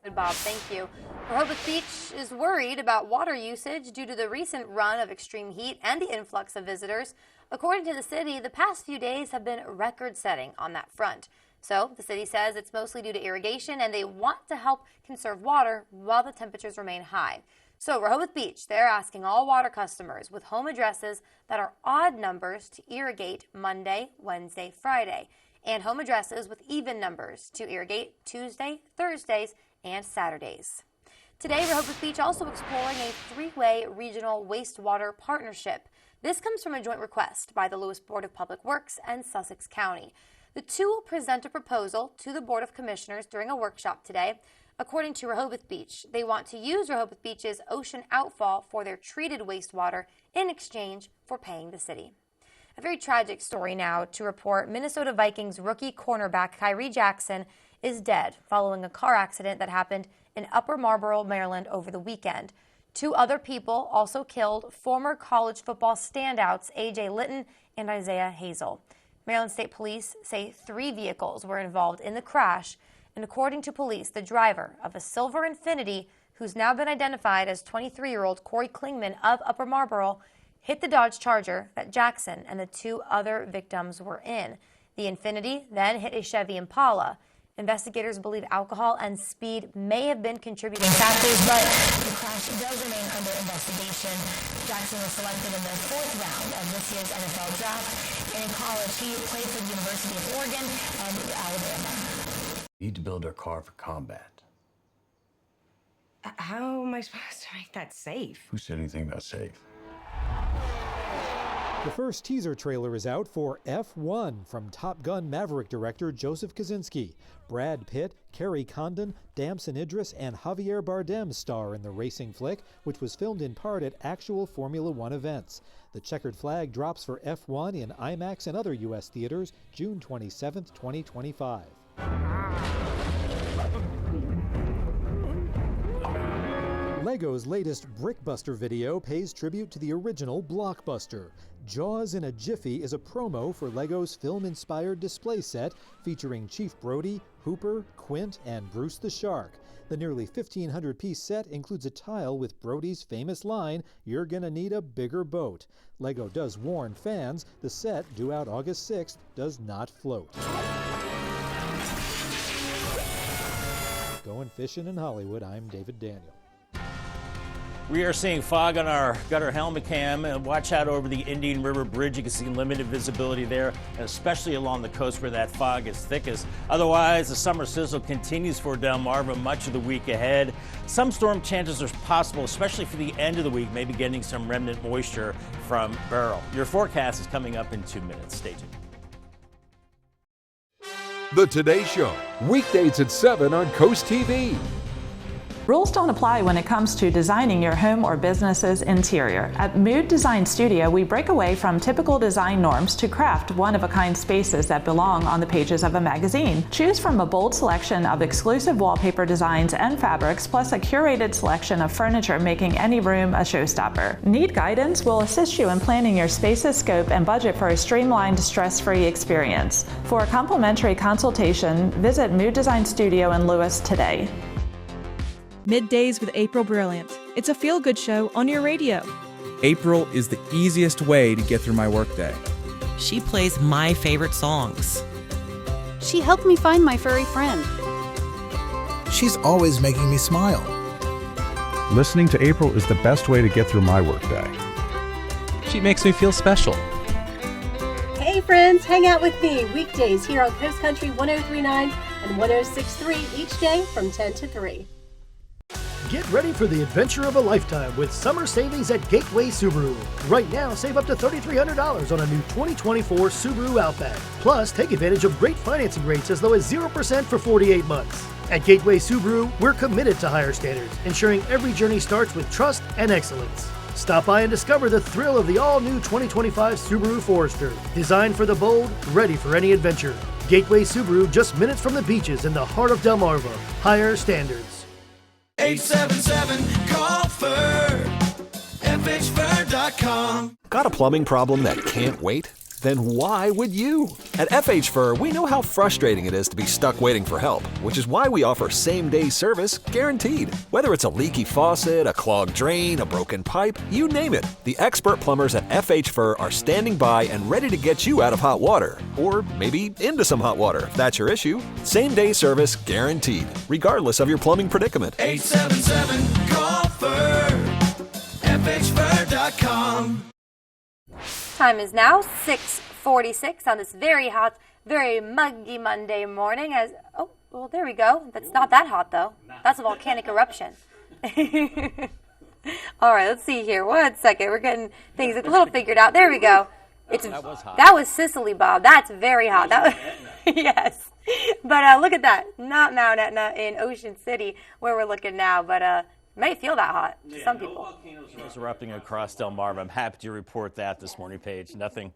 Good, Bob. Thank you. Rehoboth Beach is worried about water usage due to the recent run of extreme heat and the influx of visitors. According to the city, the past few days have been record-setting on that front. So the city says it's mostly due to irrigation, and they want to help conserve water while the temperatures remain high. So Rehoboth Beach, they're asking all water customers with home addresses that are odd numbers to irrigate Monday, Wednesday, Friday, and home addresses with even numbers to irrigate Tuesday, Thursdays, and Saturdays. Today, Rehoboth Beach also exploring a three-way regional wastewater partnership. This comes from a joint request by the Lewis Board of Public Works and Sussex County. The two will present a proposal to the Board of Commissioners during a workshop today. According to Rehoboth Beach, they want to use Rehoboth Beach's ocean outfall for their treated wastewater in exchange for paying the city. A very tragic story now to report. Minnesota Vikings rookie cornerback Kyrie Jackson is dead following a car accident that happened in Upper Marlboro, Maryland over the weekend. 2 other people also killed, former college football standouts A.J. Litton and Isaiah Hazel. Maryland State Police say 3 vehicles were involved in the crash, and according to police, the driver of a silver Infiniti, who's now been identified as 23-year-old Corey Klingman of Upper Marlboro, hit the Dodge Charger that Jackson and the 2 other victims were in. The Infiniti then hit a Chevy Impala. Investigators believe alcohol and speed may have been contributing factors, but the crash does remain under investigation. Jackson was selected in the 4th round of this year's NFL draft. And in college, he played for the University of Oregon and Alabama. We need to build our car for combat. How am I supposed to make that safe? Who said anything about safe? The first teaser trailer is out for F1 from Top Gun Maverick director Joseph Kosinski. Brad Pitt, Kerry Condon, Damson Idris, and Javier Bardem star in the racing flick, which was filmed in part at actual Formula One events. The checkered flag drops for F1 in IMAX and other U.S. theaters June 27, 2025. Lego's latest Brickbuster video pays tribute to the original Blockbuster. Jaws in a Jiffy is a promo for Lego's film-inspired display set featuring Chief Brody, Hooper, Quint, and Bruce the Shark. The nearly 1,500-piece set includes a tile with Brody's famous line, "You're gonna need a bigger boat." Lego does warn fans the set, due out August 6th, does not float. Going fishing in Hollywood, I'm David Daniel. We are seeing fog on our gutter helmet cam, and watch out over the Indian River Bridge. You can see limited visibility there, especially along the coast where that fog is thickest. Otherwise, the summer sizzle continues for Delmarva much of the week ahead. Some storm chances are possible, especially for the end of the week, maybe getting some remnant moisture from Beryl. Your forecast is coming up in 2 minutes. Stay tuned. The Today Show, weekdays at 7 on Coast TV. Rules don't apply when it comes to designing your home or business's interior. At Mood Design Studio, we break away from typical design norms to craft one-of-a-kind spaces that belong on the pages of a magazine. Choose from a bold selection of exclusive wallpaper designs and fabrics, plus a curated selection of furniture, making any room a showstopper. Need guidance? We'll assist you in planning your space's scope and budget for a streamlined, stress-free experience. For a complimentary consultation, visit Mood Design Studio in Lewis today. Middays with April Brilliant. It's a feel-good show on your radio. April is the easiest way to get through my workday. She plays my favorite songs. She helped me find my furry friend. She's always making me smile. Listening to April is the best way to get through my workday. She makes me feel special. Hey friends, hang out with me weekdays here on Coast Country 103.9 and 106.3 each day from 10 to 3. Get ready for the adventure of a lifetime with summer savings at Gateway Subaru. Right now, save up to $3,300 on a new 2024 Subaru Outback. Plus, take advantage of great financing rates as low as 0% for 48 months. At Gateway Subaru, we're committed to higher standards, ensuring every journey starts with trust and excellence. Stop by and discover the thrill of the all-new 2025 Subaru Forester. Designed for the bold, ready for any adventure. Gateway Subaru, just minutes from the beaches in the heart of Delmarva. Higher standards. 877-CALL-FUR, FHFur.com. Got a plumbing problem that can't wait? Then why would you? At FH Fur, we know how frustrating it is to be stuck waiting for help, which is why we offer same-day service guaranteed. Whether it's a leaky faucet, a clogged drain, a broken pipe, you name it, the expert plumbers at FH Fur are standing by and ready to get you out of hot water. Or maybe into some hot water, if that's your issue. Same-day service guaranteed, regardless of your plumbing predicament. 877-CALL-FUR, FHFur.com. Time is now 6:46 on this very hot, very muggy Monday morning. Oh, well, there we go. That's not that hot, though. That's a volcanic eruption. All right, let's see here. 1 second. We're getting things a little figured out. There we go. That was hot. That was Sicily, Bob. That's very hot. Yes. But look at that. Not Mount Etna in Ocean City, where we're looking now, but might feel that hot to some people. Volcanoes erupting across Delmarva. I'm happy to report that this morning, Paige. Nothing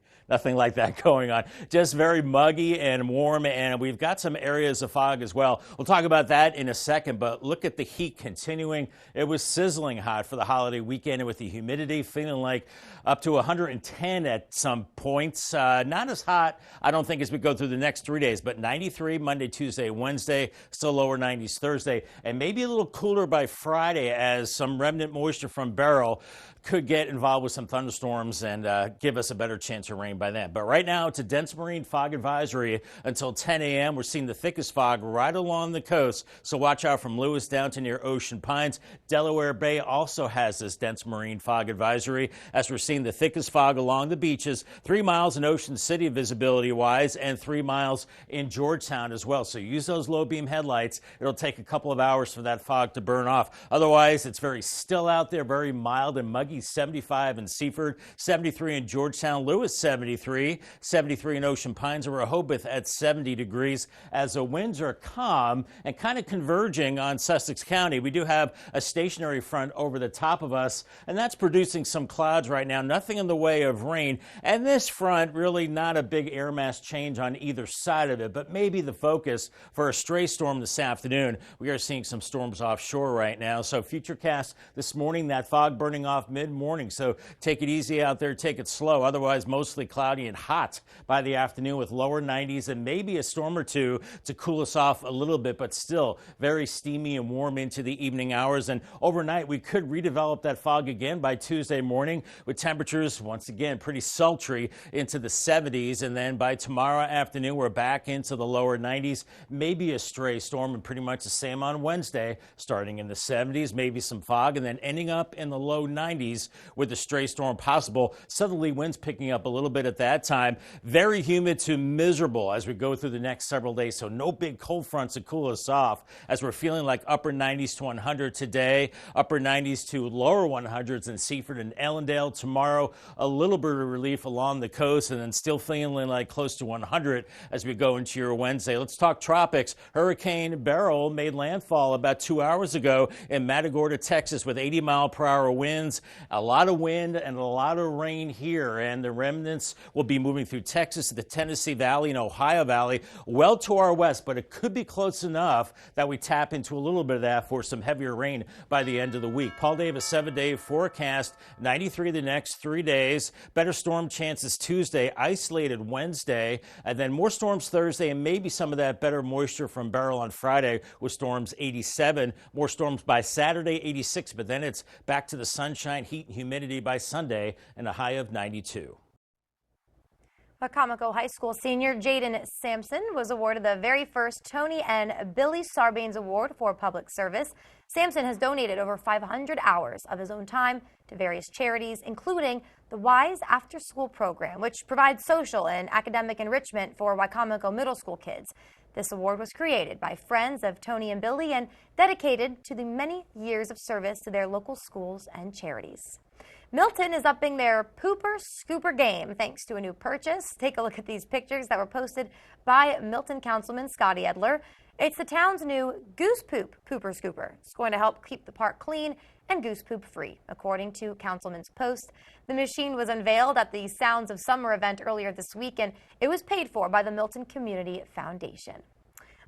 like that going on. Just very muggy and warm, and we've got some areas of fog as well. We'll talk about that in a second, but look at the heat continuing. It was sizzling hot for the holiday weekend, and with the humidity feeling like up to 110 at some points. Not as hot, I don't think, as we go through the next 3 days, but 93 Monday, Tuesday, Wednesday, still lower 90s Thursday, and maybe a little cooler by Friday as some remnant moisture from Beryl could get involved with some thunderstorms and give us a better chance of rain by then. But right now, it's a dense marine fog advisory until 10 a.m. We're seeing the thickest fog right along the coast, so watch out from Lewis down to near Ocean Pines. Delaware Bay also has this dense marine fog advisory, as we're seeing the thickest fog along the beaches, 3 miles in Ocean City visibility-wise and 3 miles in Georgetown as well. So use those low-beam headlights. It'll take a couple of hours for that fog to burn off. Otherwise, it's very still out there, very mild and muggy. 75 in Seaford, 73 in Georgetown, Lewis 73, 73 in Ocean Pines, and Rehoboth at 70 degrees as the winds are calm and kind of converging on Sussex County. We do have a stationary front over the top of us, and that's producing some clouds right now. Nothing in the way of rain, and this front really not a big air mass change on either side of it, but maybe the focus for a stray storm this afternoon. We are seeing some storms offshore right now, so Futurecast this morning, that fog burning off mid-morning, so take it easy out there, take it slow. Otherwise, mostly cloudy and hot by the afternoon with lower 90s and maybe a storm or two to cool us off a little bit, but still very steamy and warm into the evening hours. And overnight, we could redevelop that fog again by Tuesday morning with temperatures, once again, pretty sultry into the 70s. And then by tomorrow afternoon, we're back into the lower 90s, maybe a stray storm, and pretty much the same on Wednesday, starting in the 70s, maybe some fog, and then ending up in the low 90s 60s with a stray storm possible. Southerly winds picking up a little bit at that time. Very humid to miserable as we go through the next several days. So no big cold fronts to cool us off as we're feeling like upper 90s to 100 today, upper 90s to lower 100s in Seaford and Ellendale. Tomorrow, a little bit of relief along the coast, and then still feeling like close to 100 as we go into your Wednesday. Let's talk tropics. Hurricane Beryl made landfall about 2 hours ago in Matagorda, Texas, with 80-mile-per-hour winds. A lot of wind and a lot of rain here, and the remnants will be moving through Texas, the Tennessee Valley, and Ohio Valley, well to our west, but it could be close enough that we tap into a little bit of that for some heavier rain by the end of the week. Paul Davis, 7-day forecast, 93 the next 3 days. Better storm chances Tuesday, isolated Wednesday, and then more storms Thursday, and maybe some of that better moisture from Beryl on Friday with storms 87. More storms by Saturday, 86, but then it's back to the sunshine, heat, and humidity by Sunday, and a high of 92. Wacomico High School senior Jaden Sampson was awarded the very first Tony and Billy Sarbanes Award for public service. Sampson has donated over 500 hours of his own time to various charities, including the WISE After School program, which provides social and academic enrichment for Wacomico middle school kids. This award was created by friends of Tony and Billy and dedicated to the many years of service to their local schools and charities. Milton is upping their pooper scooper game thanks to a new purchase. Take a look at these pictures that were posted by Milton Councilman Scotty Edler. It's the town's new goose poop pooper scooper. It's going to help keep the park clean and goose poop free, according to Councilman's post. The machine was unveiled at the Sounds of Summer event earlier this week, and it was paid for by the Milton Community Foundation.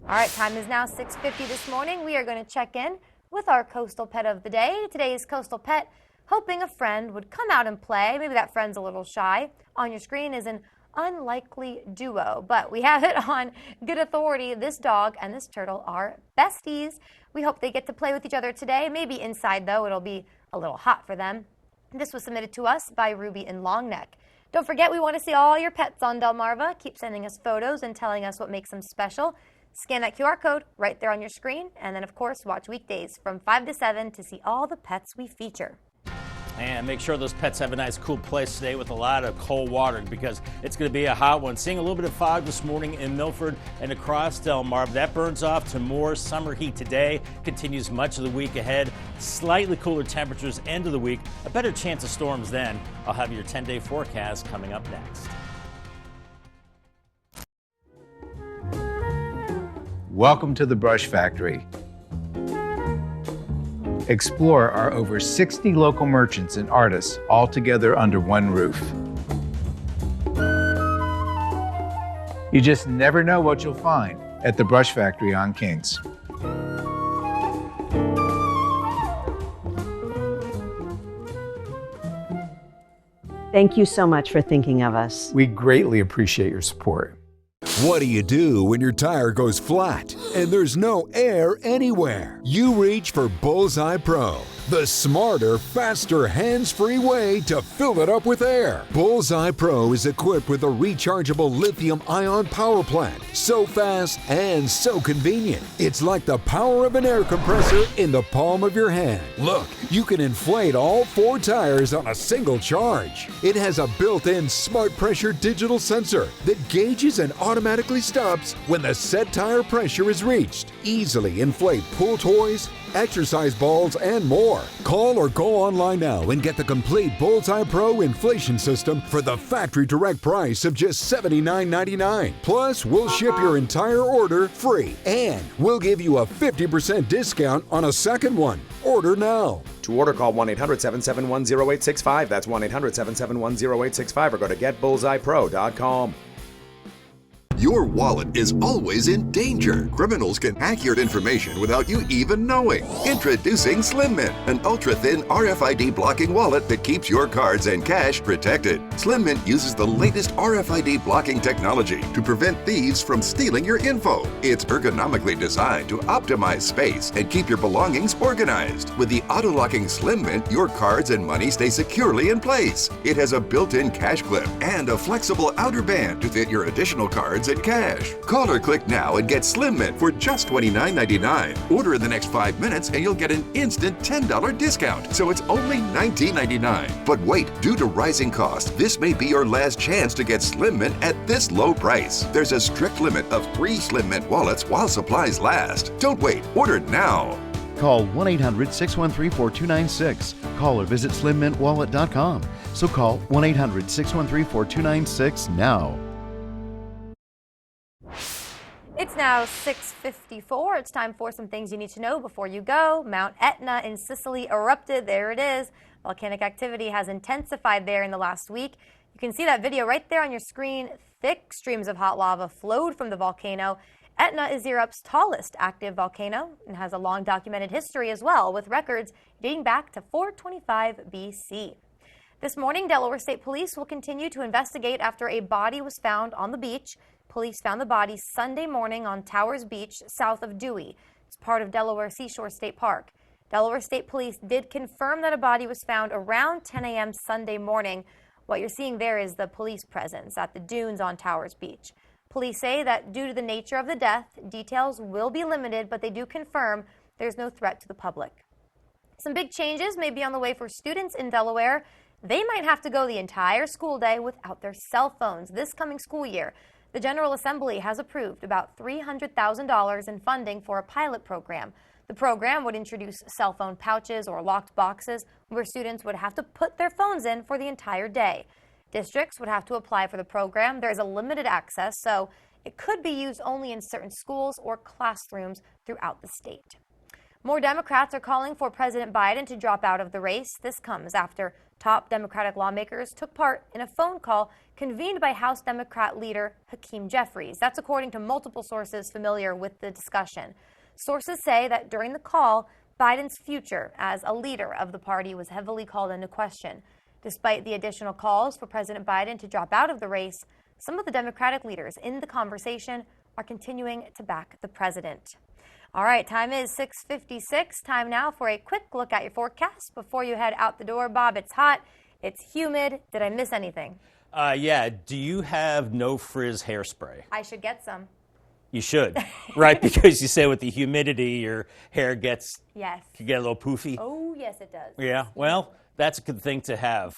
All right, time is now 6:50 this morning. We are going to check in with our coastal pet of the day. Today's coastal pet, hoping a friend would come out and play. Maybe that friend's a little shy. On your screen is an unlikely duo, but we have it on good authority. This dog and this turtle are besties. We hope they get to play with each other today. Maybe inside, though, it'll be a little hot for them. This was submitted to us by Ruby in Longneck. Don't forget, we want to see all your pets on Delmarva. Keep sending us photos and telling us what makes them special. Scan that QR code right there on your screen. And then, of course, watch weekdays from 5 to 7 to see all the pets we feature. And make sure those pets have a nice cool place today with a lot of cold water because it's going to be a hot one. Seeing a little bit of fog this morning in Milford and across Delmarva. That burns off to more summer heat today. Continues much of the week ahead. Slightly cooler temperatures end of the week. A better chance of storms then. I'll have your 10-day forecast coming up next. Welcome to the Brush Factory. Explore our over 60 local merchants and artists all together under one roof. You just never know what you'll find at the Brush Factory on Kings. Thank you so much for thinking of us. We greatly appreciate your support. What do you do when your tire goes flat and there's no air anywhere? You reach for Bullseye Pro, the smarter, faster, hands-free way to fill it up with air. Bullseye Pro is equipped with a rechargeable lithium-ion power plant. So fast and so convenient. It's like the power of an air compressor in the palm of your hand. Look, you can inflate all 4 tires on a single charge. It has a built-in smart pressure digital sensor that gauges and automatically stops when the set tire pressure is reached. Easily inflate pool toys, exercise balls, and more. Call or go online now and get the complete Bullseye Pro inflation system for the factory direct price of just $79.99. Plus, we'll ship your entire order free, and we'll give you a 50% discount on a second one. Order now. To order, call 1-800-771-0865. That's 1-800-771-0865, or go to getbullseyepro.com. Your wallet is always in danger. Criminals can hack your information without you even knowing. Introducing Slim Mint, an ultra-thin RFID blocking wallet that keeps your cards and cash protected. Slim Mint uses the latest RFID blocking technology to prevent thieves from stealing your info. It's ergonomically designed to optimize space and keep your belongings organized. With the auto-locking Slim Mint, your cards and money stay securely in place. It has a built-in cash clip and a flexible outer band to fit your additional cards rewards and cash. Call or click now and get Slim Mint for just $29.99. Order in the next 5 minutes and you'll get an instant $10 discount. So it's only $19.99. But wait, due to rising costs, this may be your last chance to get Slim Mint at this low price. There's a strict limit of 3 Slim Mint wallets while supplies last. Don't wait. Order now. Call 1-800-613-4296. Call or visit slimmintwallet.com. So call 1-800-613-4296 now. It's now 6:54. It's time for some things you need to know before you go. Mount Etna in Sicily erupted. There it is. Volcanic activity has intensified there in the last week. You can see that video right there on your screen. Thick streams of hot lava flowed from the volcano. Etna is Europe's tallest active volcano and has a long documented history as well, with records dating back to 425 BC. This morning, Delaware State Police will continue to investigate after a body was found on the beach. Police found the body Sunday morning on Towers Beach, south of Dewey. It's part of Delaware Seashore State Park. Delaware State Police did confirm that a body was found around 10 a.m. Sunday morning. What you're seeing there is the police presence at the dunes on Towers Beach. Police say that due to the nature of the death, details will be limited, but they do confirm there's no threat to the public. Some big changes may be on the way for students in Delaware. They might have to go the entire school day without their cell phones this coming school year. The General Assembly has approved about $300,000 in funding for a pilot program. The program would introduce cell phone pouches or locked boxes where students would have to put their phones in for the entire day. Districts would have to apply for the program. There is a limited access, so it could be used only in certain schools or classrooms throughout the state. More Democrats are calling for President Biden to drop out of the race. This comes after top Democratic lawmakers took part in a phone call convened by House Democrat leader Hakeem Jeffries. That's according to multiple sources familiar with the discussion. Sources say that during the call, Biden's future as a leader of the party was heavily called into question. Despite the additional calls for President Biden to drop out of the race, some of the Democratic leaders in the conversation are continuing to back the president. All right, time is 6:56. Time now for a quick look at your forecast before you head out the door. Bob, it's hot. It's humid. Did I miss anything? Yeah. Do you have no frizz hairspray? I should get some. You should, right? Because you say with the humidity, your hair can get a little poofy. Oh, yes, it does. Yeah. Well, that's a good thing to have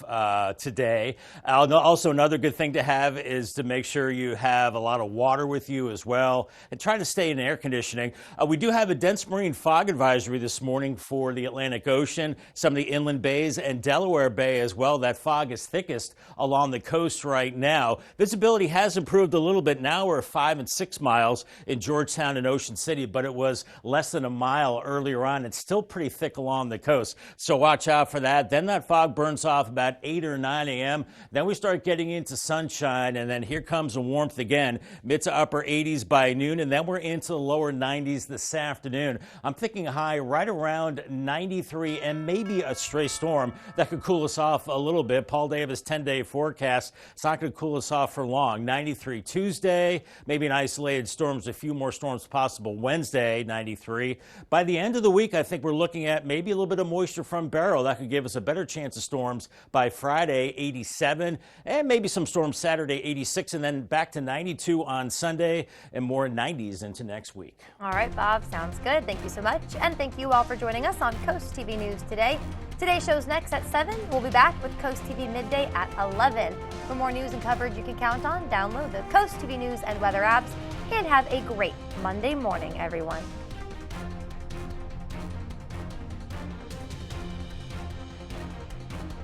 today. Also, another good thing to have is to make sure you have a lot of water with you as well and try to stay in air conditioning. We do have a dense marine fog advisory this morning for the Atlantic Ocean, some of the inland bays and Delaware Bay as well. That fog is thickest along the coast right now. Visibility has improved a little bit. Now we're 5 and 6 miles in Georgetown and Ocean City, but it was less than a mile earlier on. It's still pretty thick along the coast, so watch out for that. Then that fog burns off about 8 or 9 a.m. Then we start getting into sunshine, and then here comes the warmth again, mid to upper 80s by noon, and then we're into the lower 90s this afternoon. I'm thinking a high right around 93 and maybe a stray storm that could cool us off a little bit. Paul Davis 10-day forecast. It's not going to cool us off for long. 93 Tuesday, maybe an isolated storms, a few more storms possible. Wednesday, 93. By the end of the week, I think we're looking at maybe a little bit of moisture from Barrow. That could give us a better chance of storms by Friday, 87, and maybe some storms Saturday, 86, and then back to 92 on Sunday and more 90s into next week. All right, Bob, sounds good. Thank you so much. And thank you all for joining us on Coast TV News today. Today's show's next at 7. We'll be back with Coast TV Midday at 11. For more news and coverage you can count on, download the Coast TV News and weather apps, and have a great Monday morning, everyone.